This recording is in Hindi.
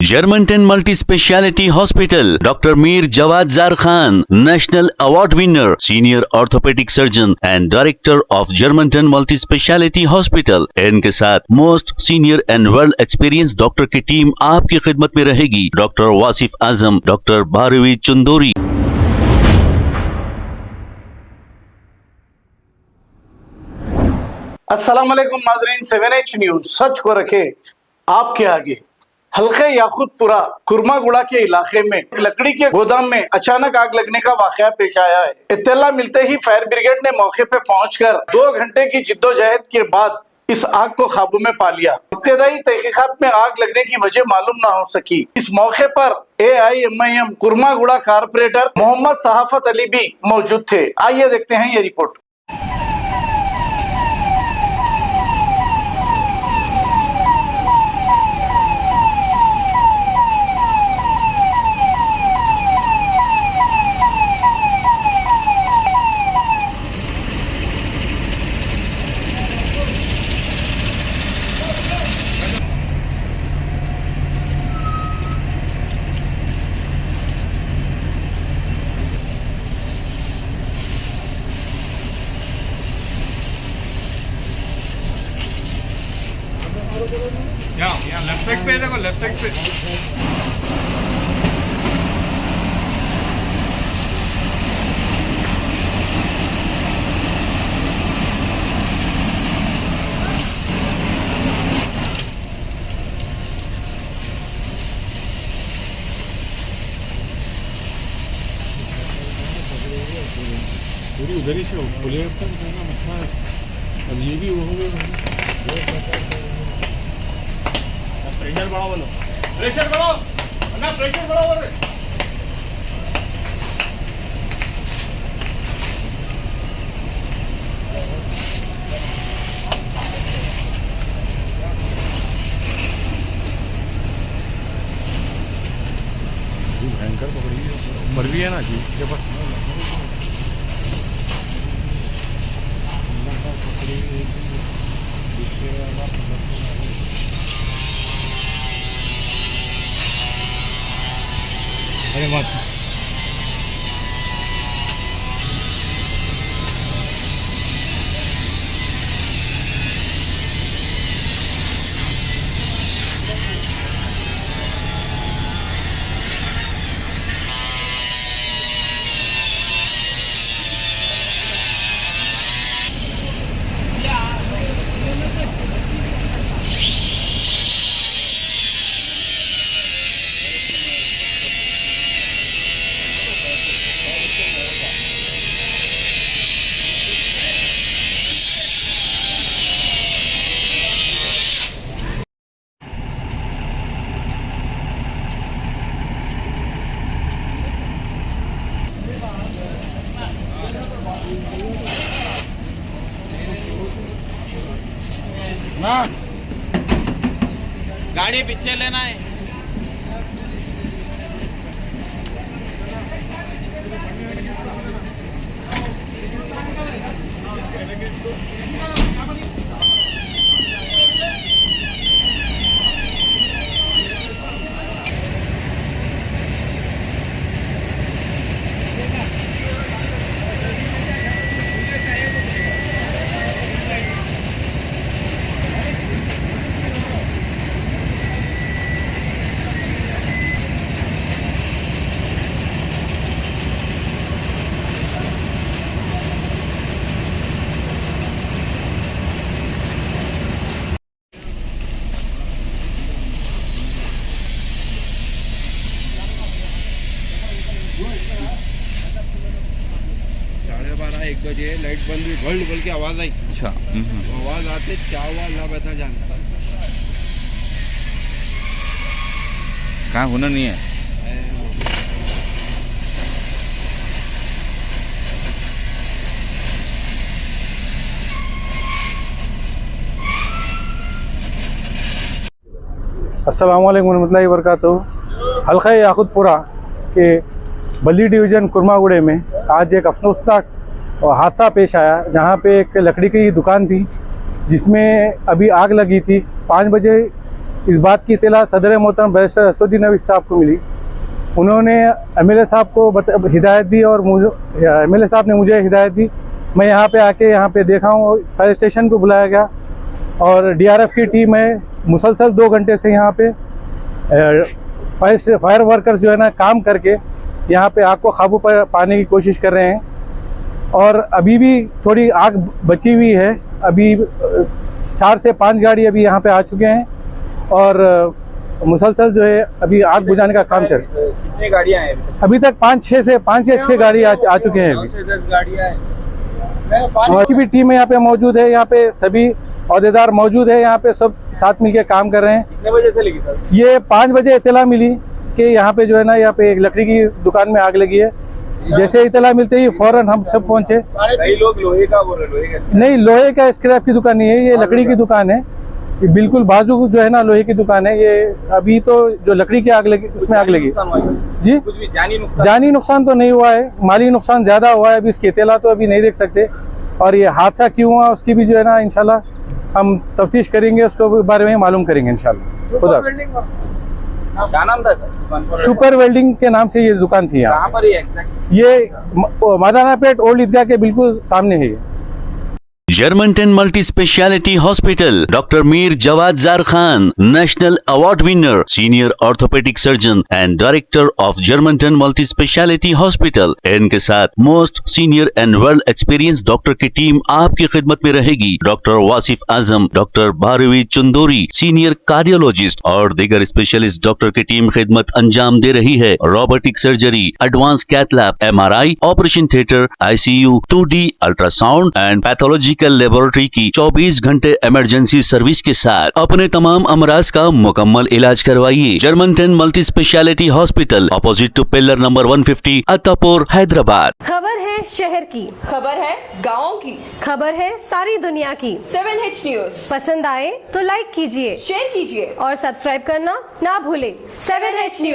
Germanton multi speciality hospital, doctor Mir Jawad Jar Khan, national award winner, senior orthopedic surgeon and director of Germanton multi speciality hospital. इनके साथ most senior and well experience doctor की टीम आपकी खिदमत में रहेगी। Doctor Wasif Azam, doctor Bharvi Chandori. अस्सलाम वालेकुम नाज़रीन, 7H न्यूज सच को रखे आपके आगे। हल्के याकूतपुरा कुरमागुड़ा के इलाके में लकड़ी के गोदाम में अचानक आग लगने का वाकया पेश आया है। इत्तला मिलते ही फायर ब्रिगेड ने मौके पे पहुंचकर 2 घंटे की जिद्दोजहद के बाद इस आग को काबू में पा लिया। इब्तदाई तहकीकात में आग लगने की वजह मालूम ना हो सकी। इस मौके पर AIMIM कुरमागुड़ा कारपोरेटर मोहम्मद सहाफत अली भी मौजूद थे। आइए देखते हैं ये रिपोर्ट। यहाँ लेफ्ट साइड पे देखो, लेफ्ट साइड पे पूरी उधर ही से खुले तक मसला है। अब ये भी वो हो गया। प्रेशर बढ़ाओ, बोलो प्रेशर बढ़ाओ ना, प्रेशर बढ़ाओ। अरे भयंकर पकड़ी है, उम्र भी है ना जी के पास। अरे मत ना गाड़ी पीछे लेना है। एक बजे लाइट बंद हुई, भल भल की आवाज आई। अच्छा, आवाज आते क्या हुआ अल्लाह बता जानता। कहाँ होना नहीं है। अस्सलाम वालेकुम रहमतुल्लाहि व बरकातहू। हल्का याकूतपुरा के बल्ली डिवीज़न कुरमागुड़े में आज एक अफसोसनाक हादसा पेश आया, जहां पे एक लकड़ी की दुकान थी जिसमें अभी आग लगी थी। 5 बजे इस बात की इत्तला सदर मोहतरम बैरिस्टर असदुद्दीन अवीस साहब को मिली। उन्होंने एमएलए साहब को हिदायत दी और एमएलए साहब ने मुझे हिदायत दी। मैं यहाँ पे आके यहाँ पे देखा हूँ, फायर स्टेशन को बुलाया गया और डीआरएफ की टीम है मुसलसल 2 घंटे से यहाँ पे फायर वर्कर्स जो है ना काम करके यहाँ पे आग को काबू पर पाने की कोशिश कर रहे हैं। और अभी भी थोड़ी आग बची हुई है, अभी 4 से 5 गाड़ी अभी यहाँ पे आ चुके हैं और मुसलसल जो है अभी आग बुझाने का काम चल रहा है। कितनी गाड़ियां हैं अभी तक 5 या 6 गाड़ी आ चुके हैं अभी। 10 गाड़ियां हैं। और की भी टीम यहाँ पे मौजूद है, यहाँ पे सभी अहदेदार मौजूद है, यहाँ पे सब साथ मिलके काम कर रहे हैं। कितने बजे से लगी सर? ये 5 बजे इत्तला मिली कि यहाँ पे जो है ना यहाँ पे एक लकड़ी की दुकान में आग लगी है। जैसे इत्तला मिलते ही फौरन हम सब पहुंचे। कई लोग लोहे का बोल रहे, लोहे का नहीं, लोहे का स्क्रैप की दुकान नहीं है, ये लकड़ी की दुकान है। ये बिल्कुल बाजू जो है ना लोहे की दुकान है। ये अभी तो जो लकड़ी की आग लगी उसमें आग लगी नुकसान हुआ है? जी। कुछ भी जानी नुकसान? जानी नुकसान तो नहीं हुआ है, माली नुकसान ज्यादा हुआ है। अभी इसकी इत्तला तो अभी नहीं देख सकते और ये हादसा क्यों हुआ उसकी भी जो है ना इंशाल्लाह हम तफ्तीश करेंगे, उसके बारे में मालूम करेंगे इंशाल्लाह। खुदा क्या नाम था सर? सुपर वेल्डिंग के नाम से ये दुकान थी यहाँ। कहाँ पर है एग्जैक्ट? ये मादानापेट ओल्ड ईदगाह के बिल्कुल सामने है ये। Germantown Multi Speciality Hospital, Dr. Mir Jawad Zar Khan, National Award winner, Senior Orthopedic Surgeon and Director of Germantown Multi Speciality Hospital। इनके साथ most senior and world experience doctor की टीम आपकी खिदमत में रहेगी। Doctor Wasif Azam, doctor Bharvi Chandori, senior cardiologist और दीगर स्पेशलिस्ट डॉक्टर की टीम खिदमत अंजाम दे रही है। Robotic surgery, advance cath lab, MRI, operation theatre, ICU, 2D ultrasound and pathology laboratory की 24 घंटे इमरजेंसी सर्विस के साथ अपने तमाम अमराज का मुकम्मल इलाज करवाइए। Germanton multi speciality hospital, opposite to pillar number 150, Attapur, Hyderabad. खबर है शहर की, खबर है गाँव की, खबर है सारी दुनिया की। 7H न्यूज पसंद आए तो लाइक कीजिए, शेयर कीजिए और सब्सक्राइब करना ना भूले। 7H news.